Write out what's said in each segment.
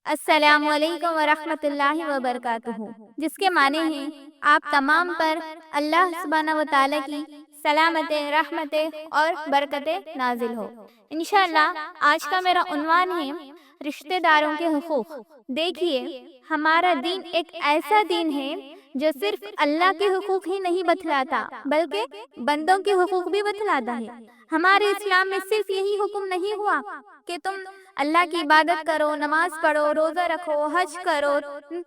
السلام علیکم ورحمۃ اللہ وبرکاتہ، جس کے معنی ہیں آپ تمام پر اللہ سبحانہ و تعالیٰ کی سلامتیں، رحمتیں اور برکتیں نازل ہو۔ انشاءاللہ آج کا میرا عنوان ہے رشتہ داروں کے حقوق۔ دیکھیے، ہمارا دین ایک ایسا دین ہے جو صرف اللہ کے حقوق ہی نہیں بتلاتا بلکہ بندوں کے حقوق بھی بتلاتا ہے۔ ہمارے اسلام میں صرف یہی حکم نہیں ہوا کہ تم اللہ کی عبادت کرو، نماز پڑھو، روزہ رکھو، حج کرو،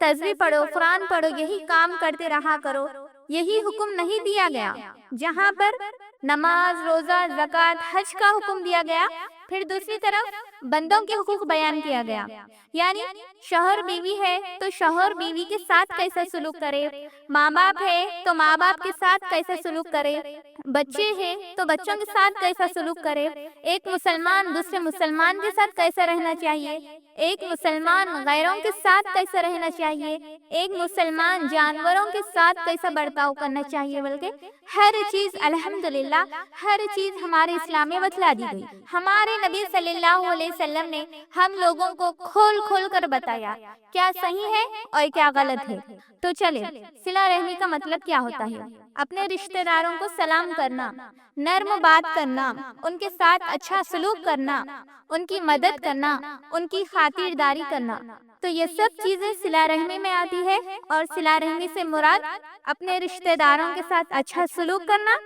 تسبیح پڑھو، قرآن پڑھو، یہی کام کرتے رہا کرو۔ یہی حکم نہیں دیا گیا۔ جہاں پر نماز، روزہ، زکوٰۃ، حج کا حکم دیا گیا، پھر دوسری طرف بندوں کے حقوق بیان کیا گیا۔ یعنی شوہر بیوی ہے تو شوہر بیوی کے ساتھ کیسا سلوک کرے، ماں باپ ہے تو ماں باپ کے ساتھ کیسا سلوک کرے، بچے ہیں تو بچوں کے ساتھ کیسا سلوک کرے، ایک مسلمان دوسرے مسلمان کے ساتھ کیسا رہنا چاہیے، ایک مسلمان غیروں کے ساتھ کیسا رہنا چاہیے، ایک مسلمان جانوروں کے ساتھ کیسا برتاؤ کرنا چاہیے، بلکہ ہر چیز الحمدللہ ہر چیز ہمارے اسلام میں بتلا دی گئی۔ ہمارے نبی صلی اللہ علیہ وسلم نے ہم لوگوں کو کھول کھول کر بتایا کیا صحیح ہے اور کیا غلط ہے۔ تو چلے، صلہ رحمی کا مطلب کیا ہوتا ہے؟ اپنے رشتہ داروں کو سلام کرنا، نرم بات کرنا، ان کے ساتھ اچھا سلوک کرنا، ان کی مدد کرنا، ان کی خاطرداری کرنا۔ تو یہ سب چیزیں صلہ رحمی میں آتی ہے، اور صلہ رحمی سے مراد اپنے رشتہ داروں کے ساتھ اچھا سلوک کرنا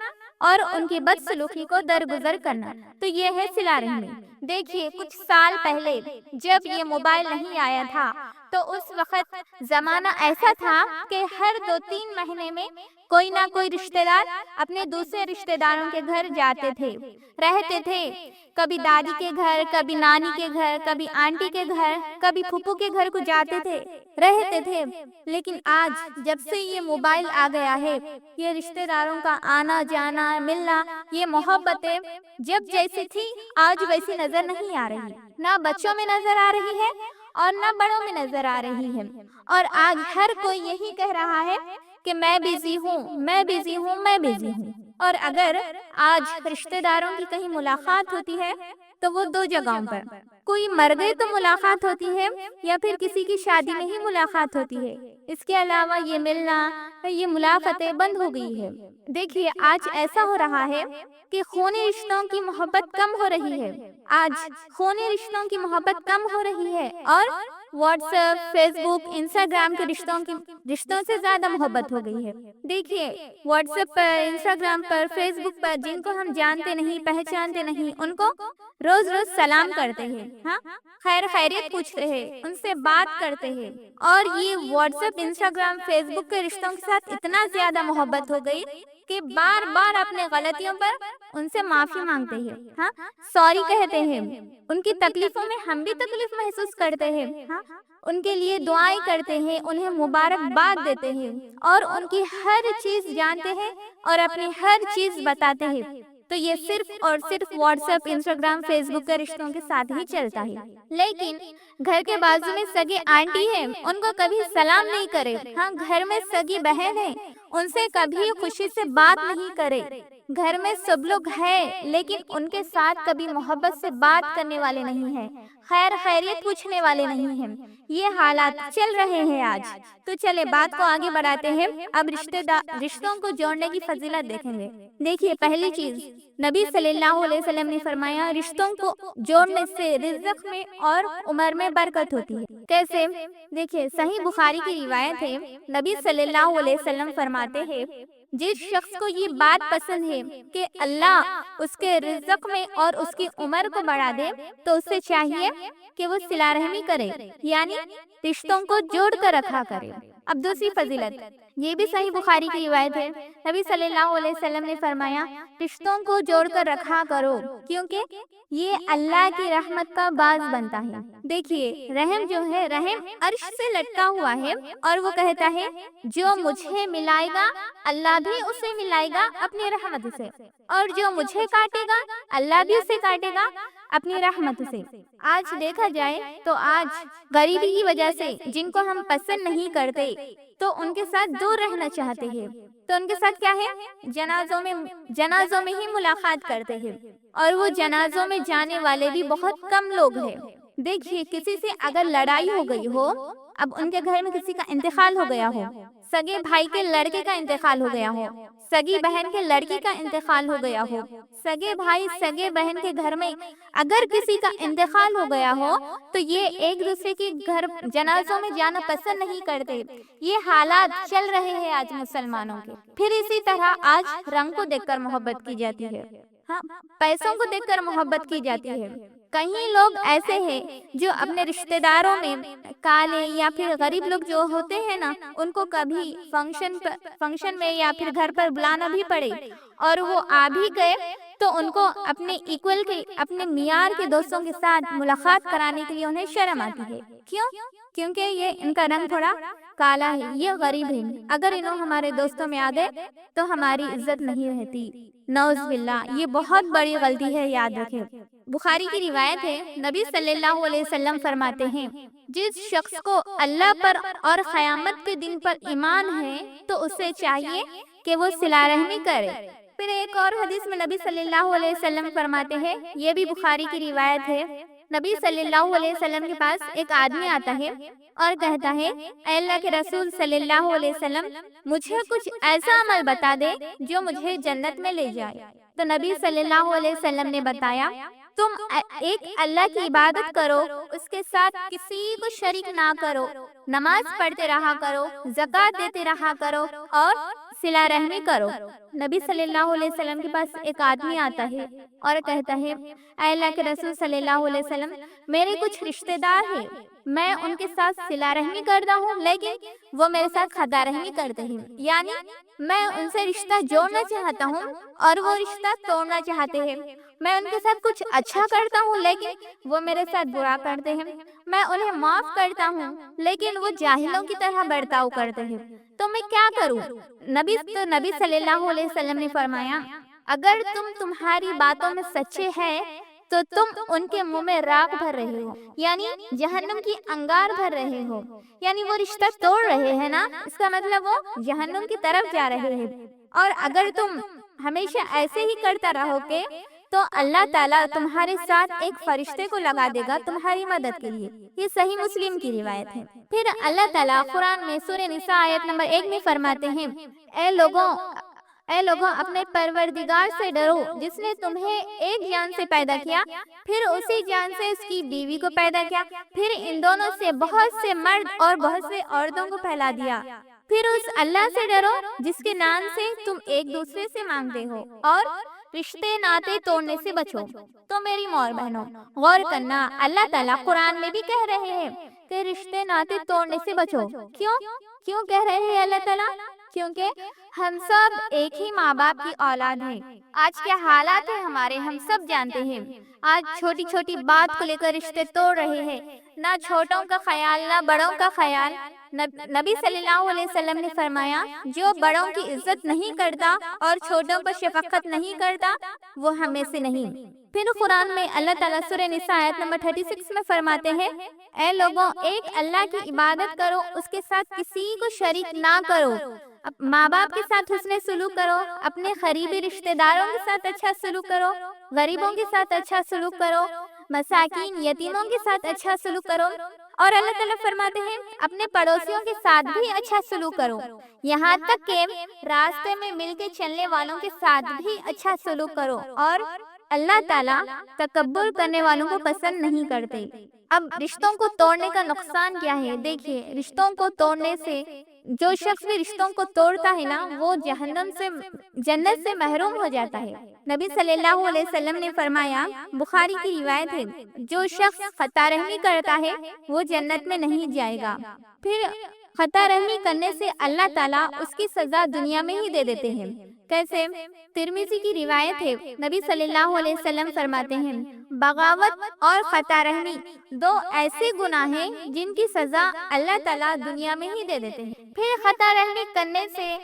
اور ان کی بد سلوکی کو درگزر کرنا۔ تو یہ ہے صلہ رحمی۔ دیکھیے، کچھ سال پہلے جب یہ موبائل نہیں آیا تھا تو اس وقت زمانہ ایسا تھا کہ ہر 2-3 مہینے میں کوئی نہ کوئی رشتہ دار اپنے دوسرے رشتہ داروں کے گھر جاتے تھے، رہتے تھے۔ کبھی دادی کے گھر، کبھی نانی کے گھر، کبھی آنٹی کے گھر، کبھی پھپھو کے گھر کو جاتے تھے، رہتے تھے۔ لیکن آج جب سے یہ موبائل آ گیا ہے، یہ رشتہ داروں کا آنا جانا، ملنا، یہ محبتیں جب جیسی تھی آج ویسی نظر نہیں آ رہی، نہ بچوں میں نظر آ رہی ہے اور نہ بڑوں میں نظر آ رہی ہے۔ اور آج ہر کوئی یہی کہہ رہا ہے کہ میں بزی ہوں، میں بزی ہوں، میں بزی ہوں۔ اور اگر آج رشتہ داروں کی کہیں ملاقات ہوتی ہے تو وہ 2 جگہوں پر، کوئی مر گئے تو ملاقات ہوتی ہے یا پھر کسی کی شادی میں ہی ملاقات ہوتی ہے۔ اس کے علاوہ یہ ملنا، یہ ملاقاتیں بند ہو گئی ہے۔ دیکھیے، آج ایسا ہو رہا ہے کہ خونی رشتوں کی محبت کم ہو رہی ہے۔ آج خونی رشتوں کی محبت کم ہو رہی ہے اور واٹس ایپ، فیس بک، انسٹاگرام کے رشتوں سے زیادہ محبت ہو گئی ہے۔ دیکھیے، واٹس ایپ پر، انسٹاگرام پر، فیس بک پر جن کو ہم جانتے نہیں، پہچانتے نہیں، ان کو روز روز سلام کرتے ہیں، ہاں، خیر خیریت پوچھتے ہیں، ان سے بات کرتے ہیں۔ اور یہ واٹس ایپ، انسٹاگرام، فیس بک کے رشتوں کے ساتھ اتنا زیادہ محبت ہو گئی کہ بار بار اپنے غلطیوں پر ان سے معافی مانگتے ہیں، ہاں، سوری کہتے ہیں۔ ان کی تکلیفوں میں ہم بھی تکلیف محسوس کرتے ہیں، ہاں، ان کے لیے دعائیں کرتے ہیں، انہیں مبارکباد دیتے ہیں اور ان کی ہر چیز جانتے ہیں اور اپنی ہر چیز بتاتے ہیں۔ تو یہ صرف اور صرف واٹس ایپ، انسٹاگرام، فیس بک کے رشتوں کے ساتھ ہی چلتا ہے۔ لیکن گھر کے بازو میں سگی آنٹی ہے، ان کو کبھی سلام نہیں کرے، ہاں، گھر میں سگی بہن ہے، ان سے کبھی خوشی سے بات نہیں کرے۔ گھر میں سب لوگ ہیں لیکن ان کے ساتھ کبھی محبت سے بات کرنے والے نہیں ہیں، خیر خیریت پوچھنے والے نہیں ہیں۔ یہ حالات چل رہے ہیں آج۔ تو چلے بات کو آگے بڑھاتے ہیں۔ اب رشتوں کو جوڑنے کی فضیلت دیکھیں گے۔ دیکھیے، پہلی چیز نبی صلی اللہ علیہ وسلم نے فرمایا، رشتوں کو جوڑنے سے رزق میں اور عمر میں برکت ہوتی ہے۔ کیسے؟ دیکھیے، صحیح بخاری کی روایت ہے، نبی صلی اللہ علیہ وسلم فرماتے ہیں، جس شخص کو یہ بات پسند ہے کہ اللہ اس کے رزق میں اور اس کی عمر کو بڑھا دے تو اس سے چاہیے کہ وہ صلہ رحمی کرے، یعنی رشتوں کو جوڑ کر رکھا کرے۔ اب دوسری فضیلت، یہ بھی صحیح بخاری کی روایت ہے، نبی صلی اللہ علیہ وسلم نے فرمایا، رشتوں کو جوڑ کر رکھا کرو کیونکہ یہ اللہ کی رحمت کا باعث بنتا ہے۔ دیکھیے، رحم جو ہے، رحم عرش سے لٹکا ہوا ہے اور وہ کہتا ہے، جو مجھے ملائے گا اللہ بھی اسے ملائے گا اپنی رحمت سے، اور جو مجھے کاٹے گا اللہ بھی اسے کاٹے گا اپنی رحمت سے۔ آج دیکھا جائے تو آج غریبی کی وجہ سے جن کو ہم پسند نہیں کرتے تو ان کے ساتھ دور رہنا چاہتے ہیں، تو ان کے ساتھ کیا ہے، جنازوں میں ہی ملاقات کرتے ہیں، اور وہ جنازوں میں جانے والے بھی بہت کم لوگ ہیں۔ دیکھیے کسی سے اگر لڑائی ہو گئی ہو، اب ان کے گھر میں کسی کا انتقال ہو گیا ہو، سگے بھائی کے لڑکے کا انتقال ہو گیا ہو، سگی بہن کے لڑکی کا انتقال ہو گیا ہو، سگے بھائی سگے بہن کے گھر میں اگر کسی کا انتقال ہو گیا ہو تو یہ ایک دوسرے کے گھر جنازوں میں جانا پسند نہیں کرتے۔ یہ حالات چل رہے ہیں آج مسلمانوں کے۔ پھر اسی طرح آج رنگ کو دیکھ کر محبت کی جاتی ہے، ہاں، پیسوں کو دیکھ کر محبت کی جاتی ہے۔ کئی لوگ ایسے ہیں جو اپنے رشتہ داروں میں کالے یا پھر غریب لوگ جو ہوتے ہیں نا، ان کو کبھی فنکشن میں یا پھر گھر پر بلانا بھی پڑے اور وہ آ بھی گئے تو ان کو اپنے ایکول کے اپنے معیار کے دوستوں کے ساتھ ملاقات کرانے کے لیے انہیں شرم آتی ہے۔ کیوں؟ کیونکہ یہ ان کا رنگ تھوڑا کالا ہے، یہ غریب ہے، اگر انہوں ہمارے دوستوں میں آ گئے تو ہماری عزت نہیں رہتی۔ نعوذ باللہ، یہ بہت بڑی غلطی ہے، یاد رکھیں۔ بخاری کی روایت ہے، نبی صلی اللہ علیہ وسلم فرماتے ہیں، جس شخص کو اللہ پر اور قیامت کے دن پر ایمان ہے تو اسے چاہیے کہ وہ صلہ رحمی کرے۔ پھر ایک اور حدیث میں نبی صلی اللہ علیہ وسلم فرماتے ہیں، یہ بھی بخاری کی روایت ہے، نبی صلی اللہ علیہ وسلم کے پاس ایک آدمی آتا ہے اور کہتا ہے، اے اللہ کے رسول صلی اللہ علیہ وسلم، مجھے کچھ ایسا عمل بتا دے جو مجھے جنت میں لے جائے۔ تو نبی صلی اللہ علیہ وسلم نے بتایا، تم ایک اللہ کی عبادت کرو، اس کے ساتھ کسی کو شریک نہ کرو، نماز پڑھتے رہا کرو، زکوٰۃ دیتے رہا کرو اور صلہ رحمی کرو۔ نبی صلی اللہ علیہ وسلم کے پاس ایک آدمی آتا ہے اور کہتا ہے، اے اللہ کے رسول صلی اللہ علیہ وسلم، میرے کچھ رشتہ دار ہیں، میں ان کے ساتھ صلہ رحمی کرتا ہوں لیکن وہ میرے ساتھ خطا رحمی کرتے ہیں، یعنی میں ان سے رشتہ جوڑنا چاہتا ہوں اور وہ رشتہ توڑنا چاہتے ہیں۔ میں ان کے ساتھ کچھ اچھا کرتا ہوں لیکن وہ میرے ساتھ برا کرتے ہیں۔ میں انہیں معاف کرتا ہوں لیکن وہ جاہلوں کی طرح برتاؤ کرتے ہیں، تو میں کیا کروں؟ نبی صلی اللہ علیہ وسلم نے فرمایا، اگر تمہاری باتوں میں سچے ہیں تو تم ان کے منہ میں راکھ بھر رہے ہو، یعنی جہنم کی انگار بھر رہے ہو، یعنی وہ رشتہ توڑ رہے ہیں نا، اس کا مطلب وہ جہنم کی طرف جا رہے ہیں۔ اور اگر تم ہمیشہ ایسے ہی کرتا رہو گے تو اللہ تعالیٰ تمہارے ساتھ ایک فرشتے کو لگا دے گا تمہاری مدد کے لیے۔ یہ صحیح مسلم کی روایت ہے۔ پھر اللہ تعالیٰ قرآن میں سورہ نساء آیت نمبر 1 میں فرماتے ہیں، اے لوگوں اپنے پروردگار سے ڈرو جس نے تمہیں ایک جان سے پیدا کیا، پھر اسی جان سے اس کی بیوی کو پیدا کیا، پھر ان دونوں سے بہت سے مرد اور بہت سے عورتوں کو پھیلا دیا۔ پھر اس اللہ سے ڈرو جس کے نام سے تم ایک دوسرے سے مانگتے ہو اور رشتے ناطے توڑنے سے بچو۔ تو میری ماں اور بہنوں، غور کرنا، اللہ تعالیٰ قرآن میں بھی کہہ رہے ہیں کہ رشتے ناطے توڑنے سے بچو۔ کیوں کہہ رہے ہیں اللہ تعالیٰ؟ کیونکہ ہم سب ایک ہی ماں باپ کی اولاد ہیں۔ آج کیا حالات ہیں ہمارے، ہم سب جانتے ہیں۔ آج چھوٹی چھوٹی بات کو لے کر رشتے توڑ رہے ہیں، نہ چھوٹوں کا خیال نہ بڑوں کا خیال۔ نبی صلی اللہ علیہ وسلم نے فرمایا، جو بڑوں کی عزت نہیں کرتا اور چھوٹوں پر شفقت نہیں کرتا وہ ہمیں سے نہیں۔ پھر قرآن میں اللہ تعالیٰ سورہ نساء آیت نمبر 36 میں فرماتے ہیں، اے لوگوں، ایک اللہ کی عبادت کرو، اس کے ساتھ کسی کو شریک نہ کرو، ماں باپ کے ساتھ حسن سلوک کرو، اپنے قریبی رشتہ داروں کے ساتھ اچھا سلوک کرو، غریبوں کے ساتھ اچھا سلوک کرو، مساکین یتیموں کے ساتھ اچھا سلوک کرو، اور اللہ تعالیٰ فرماتے ہیں اپنے پڑوسیوں کے ساتھ بھی اچھا سلوک کرو، یہاں تک کہ راستے میں مل کے چلنے والوں کے ساتھ بھی اچھا سلوک کرو، اور اللہ تعالیٰ تکبر کرنے والوں کو پسند نہیں کرتے۔ اب رشتوں کو توڑنے کا نقصان کیا ہے؟ دیکھیے، رشتوں کو توڑنے سے جو شخص بھی رشتوں کو توڑتا ہے نا، وہ جنت سے محروم ہو جاتا ہے۔ نبی صلی اللہ علیہ وسلم نے فرمایا، بخاری کی روایت ہے، جو شخص خطا رحمی کرتا ہے وہ جنت میں نہیں جائے گا۔ پھر خطا رحمی کرنے سے اللہ تعالیٰ اس کی سزا دنیا میں ہی دے دیتے ہیں۔ کیسے؟ ترمذی کی روایت ہے، نبی صلی اللہ علیہ وسلم فرماتے ہیں، بغاوت اور خطا رحمی دو ایسے گناہ ہیں جن کی سزا اللہ تعالیٰ دنیا میں ہی دے دیتے ہیں۔ پھر خطا رحمی کرنے سے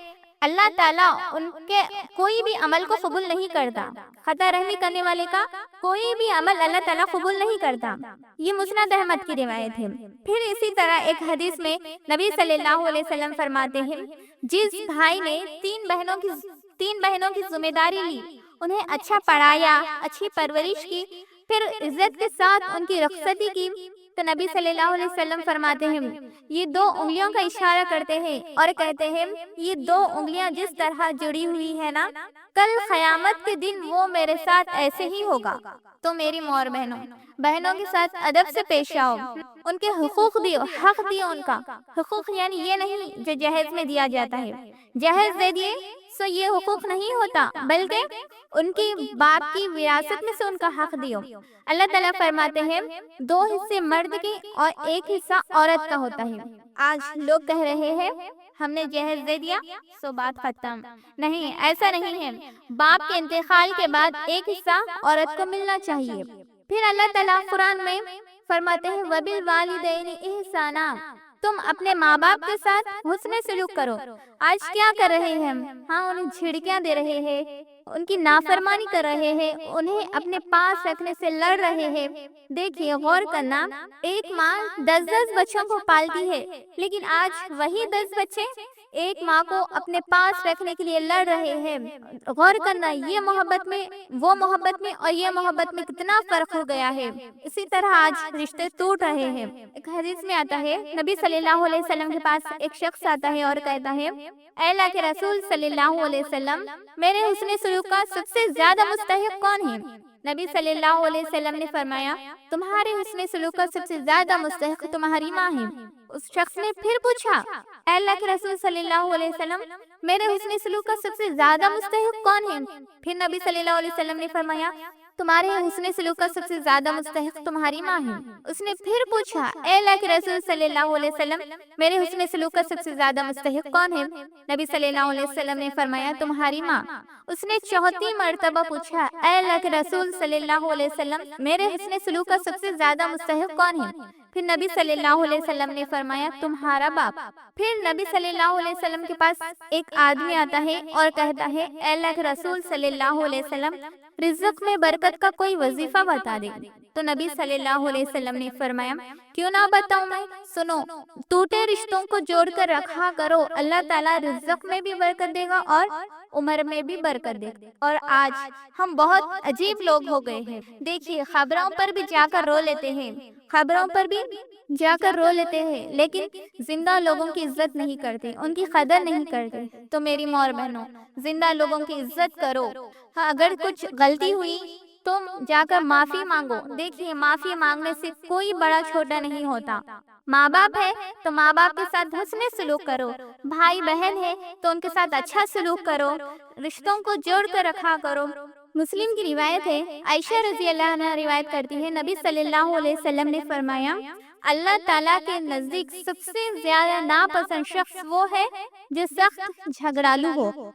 اللہ تعالیٰ ان کے کوئی بھی عمل کو قبول نہیں کرتا۔ خطا رحمی کرنے والے کا کوئی بھی عمل اللہ تعالیٰ قبول نہیں کرتا۔ یہ مسند احمد کی روایت ہے۔ پھر اسی طرح ایک حدیث میں نبی صلی اللہ علیہ وسلم فرماتے ہیں، جس بھائی نے تین بہنوں کی ذمہ داری لی، انہیں اچھا پڑھایا، اچھی پرورش کی، پھر عزت کے ساتھ ان کی رخصتی کی تو نبی صلی اللہ علیہ وسلم فرماتے ہیں یہ دو انگلیوں کا اشارہ کرتے ہیں اور کہتے ہیں یہ دو انگلیاں جس طرح جڑی ہوئی ہے نا، کل قیامت کے دن وہ میرے ساتھ ایسے ہی ہوگا۔ تو میری ماں اور بہنوں کے ساتھ ادب سے پیش آؤ، ان کے حقوق دیو، حق دیو ان کا۔ حقوق یعنی یہ نہیں جو جہیز میں دیا جاتا ہے، جہیز دے دیے سو یہ حقوق نہیں ہوتا، بلکہ ان کی باپ کی وراثت میں سے ان کا حق دیو۔ اللہ تعالیٰ فرماتے ہیں 2 حصے مرد کے اور 1 حصہ عورت کا ہوتا ہے۔ آج لوگ کہہ رہے ہیں ہم نے جہیز دے دیا سو بات ختم، نہیں، ایسا نہیں ہے۔ باپ کے انتقال کے بعد 1 حصہ عورت کو ملنا چاہیے۔ پھر اللہ تعالیٰ قرآن میں فرماتے ہیں وَبِالْوَالِدَيْنِ إِحْسَانًا، تم اپنے ماں باپ کے ساتھ حسن سلوک کرو۔ آج کیا کر رہے ہیں ہم؟ ہاں، انہیں جھڑکیاں دے رہے ہیں، ان کی نافرمانی کر رہے ہیں، انہیں اپنے پاس رکھنے سے لڑ رہے ہیں۔ دیکھیے، غور کرنا، ایک ماں 10 بچوں کو پالتی ہے، لیکن آج وہی 10 بچے ایک ماں کو اپنے پاس رکھنے کے لیے لڑ رہے ہیں۔ غور کرنا، یہ محبت میں، وہ محبت میں اور یہ محبت میں کتنا فرق ہو گیا ہے۔ اسی طرح آج رشتے ٹوٹ رہے ہیں۔ ایک حدیث میں آتا ہے نبی صلی اللہ علیہ وسلم کے پاس ایک شخص آتا ہے اور کہتا ہے اے اللہ کے رسول صلی اللہ علیہ وسلم، میرے حسن سلوک کا سب سے زیادہ مستحق کون ہے؟ نبی صلی اللہ علیہ وسلم نے فرمایا تمہارے حسن سلوک کا سب سے زیادہ مستحق تمہاری ماں ہے۔ اس شخص نے پھر پوچھا اے اللہ کے رسول صلی اللہ علیہ وسلم، میرے حسن سلوک کا سب سے زیادہ مستحق کون ہے؟ پھر نبی صلی اللہ علیہ وسلم نے فرمایا تمہارے حسن سلوک کا سب سے زیادہ مستحق تمہاری ماں ہے۔ اس نے پھر پوچھا اے اللہ کے رسول صلی اللہ علیہ وسلم، میرے حسن سلوک کا سب سے زیادہ مستحق کون ہے؟ نبی صلی اللہ علیہ وسلم نے فرمایا تمہاری ماں۔ اس نے چوتھی مرتبہ پوچھا اے اللہ کے رسول صلی اللہ علیہ وسلم، میرے حسن سلوک کا سب سے زیادہ مستحق کون ہے؟ پھر نبی صلی اللہ علیہ وسلم نے فرمایا تمہارا باپ۔ پھر نبی صلی اللہ علیہ وسلم کے پاس ایک آدمی آتا ہے اور کہتا ہے اے اللہ کے رسول صلی اللہ علیہ وسلم، رزق میں برکت کا کوئی وظیفہ بتا دے۔ تو نبی صلی اللہ علیہ وسلم نے فرمایا کیوں نہ بتاؤں میں، سنو، ٹوٹے رشتوں کو جوڑ کر رکھا کرو، اللہ تعالیٰ رزق میں بھی برکت دے گا اور عمر میں بھی برکت دے گا۔ اور آج ہم بہت عجیب لوگ ہو گئے ہیں۔ دیکھیے، خبروں پر بھی جا کر رو لیتے ہیں، خبروں پر بھی جا کر رو لیتے ہیں، لیکن زندہ لوگوں کی عزت نہیں کرتے، ان کی قدر نہیں کرتے۔ تو میری ماں اور بہنوں، زندہ لوگوں کی عزت کرو۔ ہاں، اگر کچھ غلطی ہوئی تم جا کر معافی مانگو۔ دیکھیے، معافی مانگنے سے کوئی بڑا چھوٹا نہیں ہوتا۔ ماں باپ ہے تو ماں باپ کے ساتھ حسن سلوک کرو، بھائی بہن ہے تو ان کے ساتھ اچھا سلوک کرو، رشتوں کو جوڑ کر رکھا کرو۔ مسلم کی روایت ہے، عائشہ رضی اللہ عنہا روایت کرتی ہے نبی صلی اللہ علیہ وسلم نے فرمایا اللہ تعالیٰ کے نزدیک سب سے زیادہ ناپسند شخص وہ ہے جو سخت جھگڑالو ہو۔